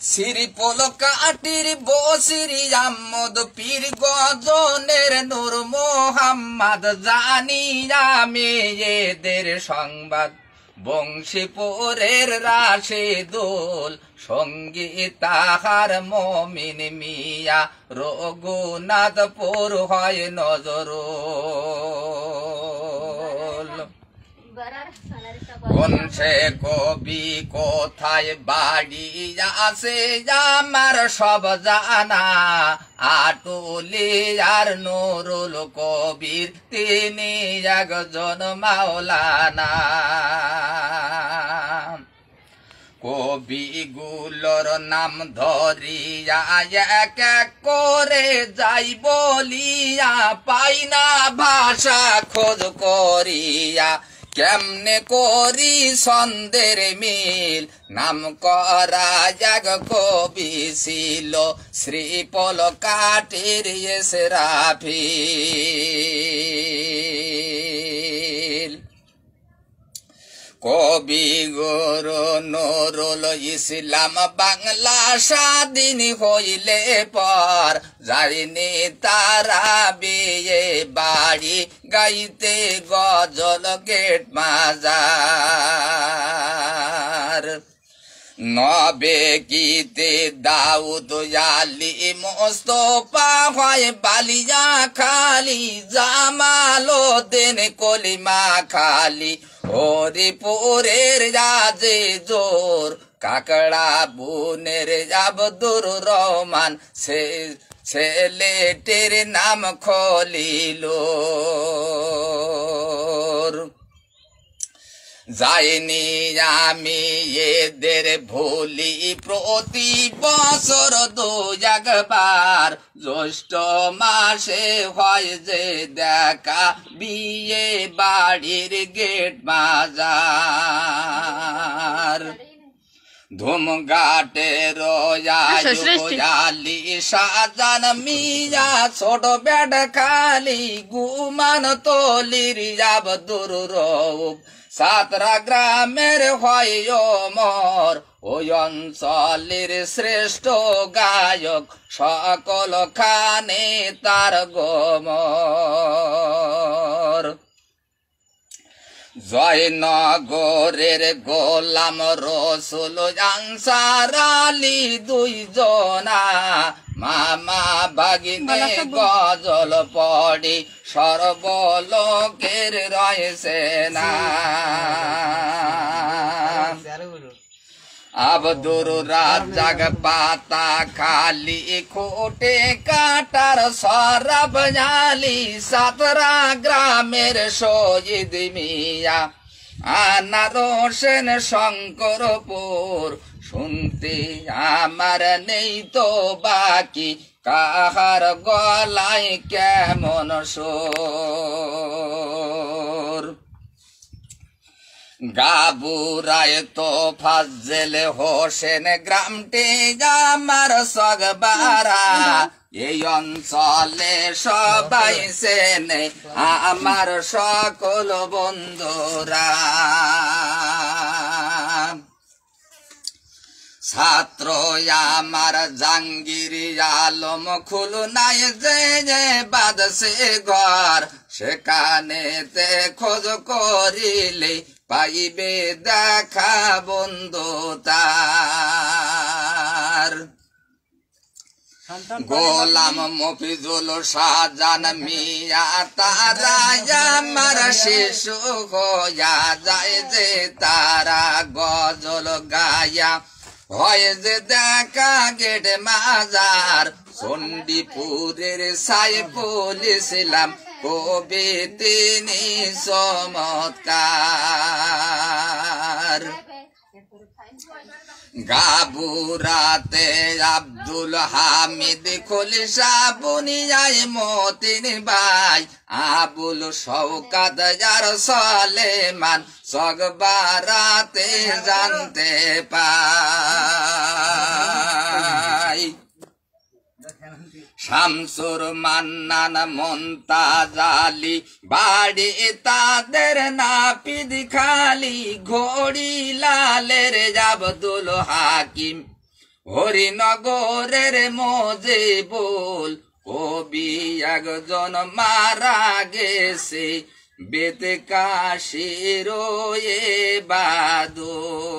শ্রীপল কাটির বসিরি আহমদ পীর গজনের নূর মোহাম্মদ জানিয়া মেয়েদের সংবাদ বংশীপুরের রাশেদুল সঙ্গী তাহার মমিন মিয়া রঘুনাথপুর হয় নজরুল কোনছে কবি কোথায় বাড়ি আছে আমার সব জানা আটুলিয়ার নুরুল কবির তিনি একজন মাওলানা কবিগুলোর নাম ধরিয়া এক এক করে যাই বলিয়া পাই না ভাষা খোঁজ করিয়া কেমনে করি ছন্দের মিল নাম করা এক কবি ছিল শ্রীপল কাটির ইসরাফিল কবি গুরু নুরুল ইসলাম বাংলা স্বাধীন হইলে পর যাইনি তারা বিয়ে বাড়ি গাইতে গজল গেট মাজার নবে গীতে দাউদ আলী মোস্তফা হয় বালিয়া খালি জামালউদ্দিন কলিমা খালি হরিপুরের রাজে জোর কাকড়া বুনের আব্দুর রহমান সে ছেলেটির নাম খলিল যাইনি আমি এদের ভুলি প্রতি বছর দু একবার জ্যৈষ্ঠ মাসে হয় যে দেখা বিয়ে বাড়ির গেট বাজার ধুমঘাটে রয়ালি সাজান মিয়া ছোট বেড খালি গুমান তলির আব্দুর রউফ সাতরা গ্রামের হয় ওমর ওই অঞ্চলের শ্রেষ্ঠ গায়ক সকল খানে তার গোমর জয়নগরের গোলাম রসুল আনসার আলী দুইজনা মামা বাগিনে গজল পড়ি সর্বলোকের রয়েছে না আব্দুর রাজ্জাক পাতা খালি খোটে কাটার সরব জালি সাতরা গ্রামের শহীদ মিয়া আনার হোসেন শঙ্করপুর শুনতে আমার নেই তো বাকি কাহার গলায় কেমন সুর গাবুরায় তো ফাজেল হোসেন গ্রামটি আমার সগবারা এই অঞ্চলে সবাই চেনে আমার সকল বন্ধুরা ছাত্র আমার জাঙ্গির আলম খুলনায় যে বাদছে ঘর সেখানেতে খোঁজ করিলে পাইবে দেখা বন্ধু তার গোলাম মফিজুল শাহজান মিয়া তারা আমার শিশু হইয়া যায় যে তারা গজল গায়া হয় যে দেখা গেট মাজার চণ্ডীপুরের সাইফুল ইসলাম কবি তিনি চমৎকার গাবুরাতে আব্দুল হামিদ খলিশা বুনিয়ায় মতিন ভাই আবুল শওকাত আর সলেমান সগবারাতে জানতে পাই শামসুর মান্নান মুনতাজ আলী বাড়ি তাদের নাপিত খালি ঘড়ি লালের আব্দুল হাকিম হরিনগরের মজে বল কবি একজন মারা গেছে বেত কাশির এ বাদল